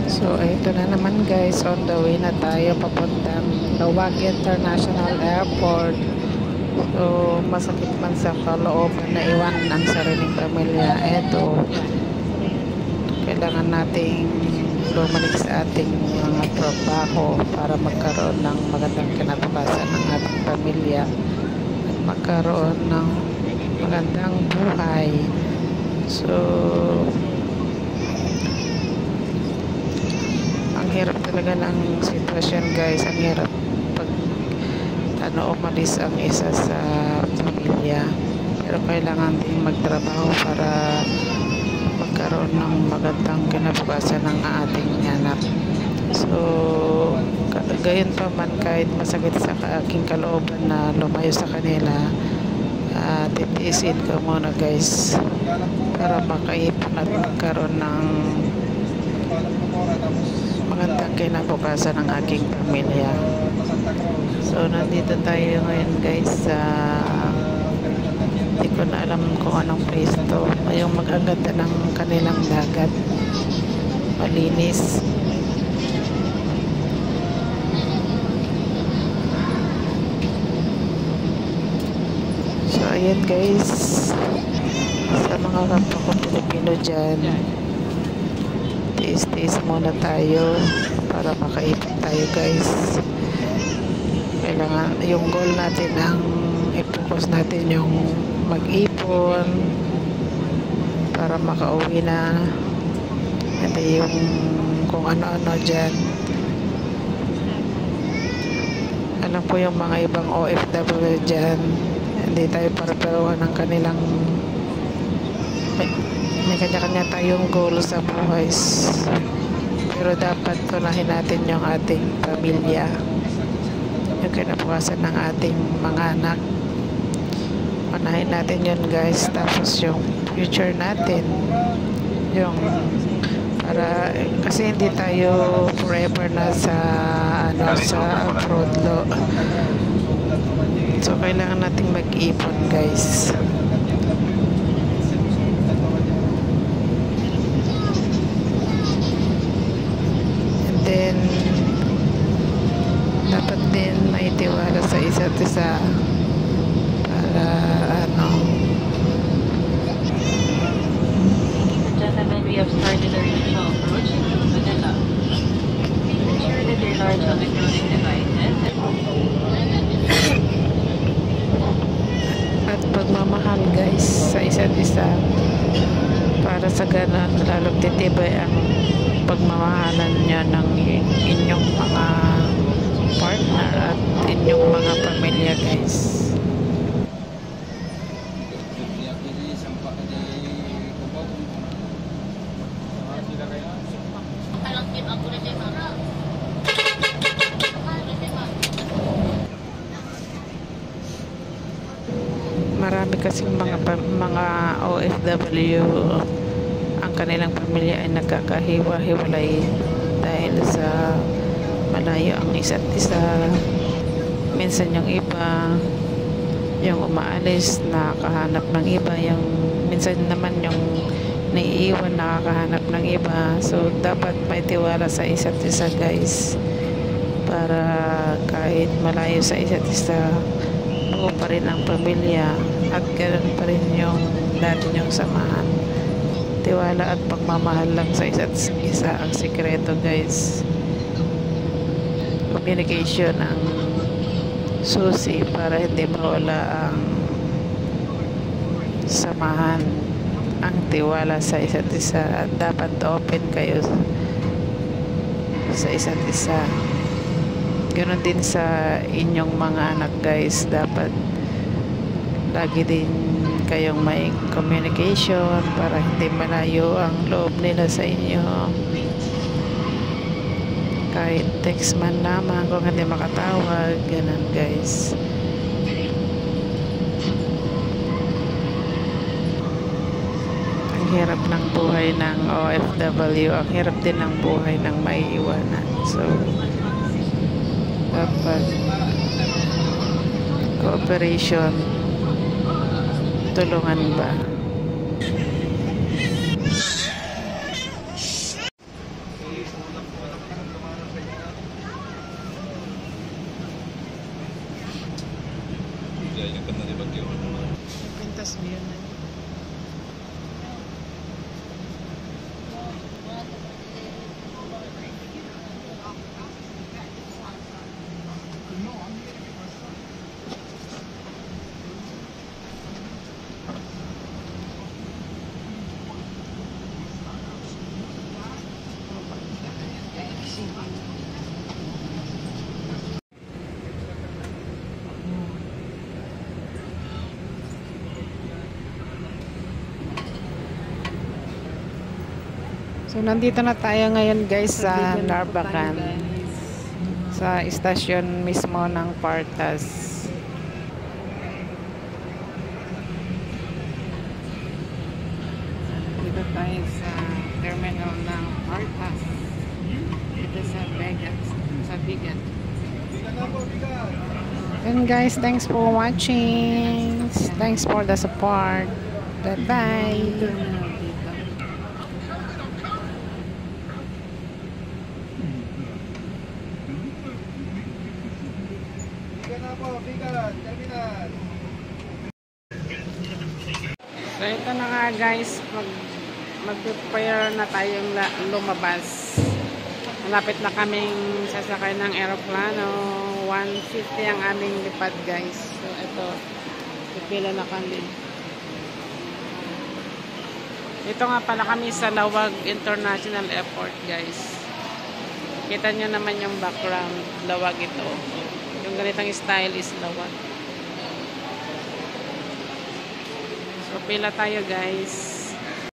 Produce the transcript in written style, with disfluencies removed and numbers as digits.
So, ito na naman guys, on the way na tayo papuntang Lawag International Airport. So, masakit man sa kalooban na iwan ang sariling pamilya. Ito, kailangan nating bumalik sa ating mga trabaho para magkaroon ng magandang kinabukasan ng ating pamilya at magkaroon ng magandang buhay. So, ang hirap talaga ng sitwasyon guys. Ang hirap pag umalis ang isa sa pamilya, pero kailangan din magtrabaho para magkaroon ng magandang kinabukasan ng ating anak. So gayon pa man, kahit masakit sa aking kalooban na lumayo sa kanila, titiisin ko muna guys para makaipon at magkaroon ng magandang kinabukasan ng aking pamilya. So nandito tayo ngayon guys sa hindi ko na alam kung anong place to. Yung mag-aganda ng kanilang dagat, malinis. So ayan guys, sa mga kapwa ko Pilipino dyan, tiis-tiis muna tayo para makaipon tayo guys. Kailangan yung goal natin, ang i-focus natin yung mag-ipon para makauwi na, hindi yung kung ano-ano dyan. Alam ko yung mga ibang OFW dyan, hindi tayo para-paruhan ng kanilang may kanya-kanya tayong goal sa buhay, pero dapat tunahin natin yung ating pamilya, yung kinabukasan ng ating mga anak. Unahin natin yun guys, tapos yung future natin, yung para, kasi hindi tayo forever na sa sa abroad lo. So kailangan nating mag-ipon guys. And then dapat din may tiwala sa isa't isa para Gentlemen, we have started our usual approach to Manila. Ensure that your large electronic devices at pagmamahal guys sa isa't isa, para sa ganon lalong titibay ang pagmamahalan nyo ng inyong mga partner at inyong mga pamilya guys. Marami kasing mga OFW, ang kanilang pamilya ay nagkakahiwa-hiwalay dahil sa malayo ang isa't isa. Minsan yung iba yung umaalis, nakakahanap ng iba, yung minsan naman yung naiiwan, nakakahanap ng iba. So dapat may tiwala sa isa't isa guys, para kahit malayo sa isa't isa, buo pa rin ang pamilya at ganoon pa rin yung dati yung samahan. Tiwala at pagmamahal lang sa isa't isa ang sikreto guys. Communication ang susi para hindi mawala ang samahan, ang tiwala sa isa't isa, at dapat open kayo sa isa't isa. Ganoon din sa inyong mga anak guys, dapat lagi din kayong may communication para hindi malayo ang loob nila sa inyo. Kahit text man lamang kung hindi makatawag, ganun guys. Ang hirap ng buhay ng OFW, ang hirap din ng buhay ng maiiwanan. So dapat cooperation, tulungan ba? So, nandito na tayo ngayon guys sa Narbacan. Sa istasyon mismo ng Partas. Dito tayo sa terminal ng Partas. Dito sa Bigat. And guys, thanks for watching. Thanks for the support. Bye-bye. So ito na nga guys, mag-prepare na tayong lumabas. Malapit na kaming sasakay ng aeroplano. 150 ang aming lipad guys. So ito, pipila na kami. Ito nga pala kami sa Lawag International Airport guys. Kita nyo naman yung background, Lawag ito. Yung ganitong style is Lawag. So pila tayo guys.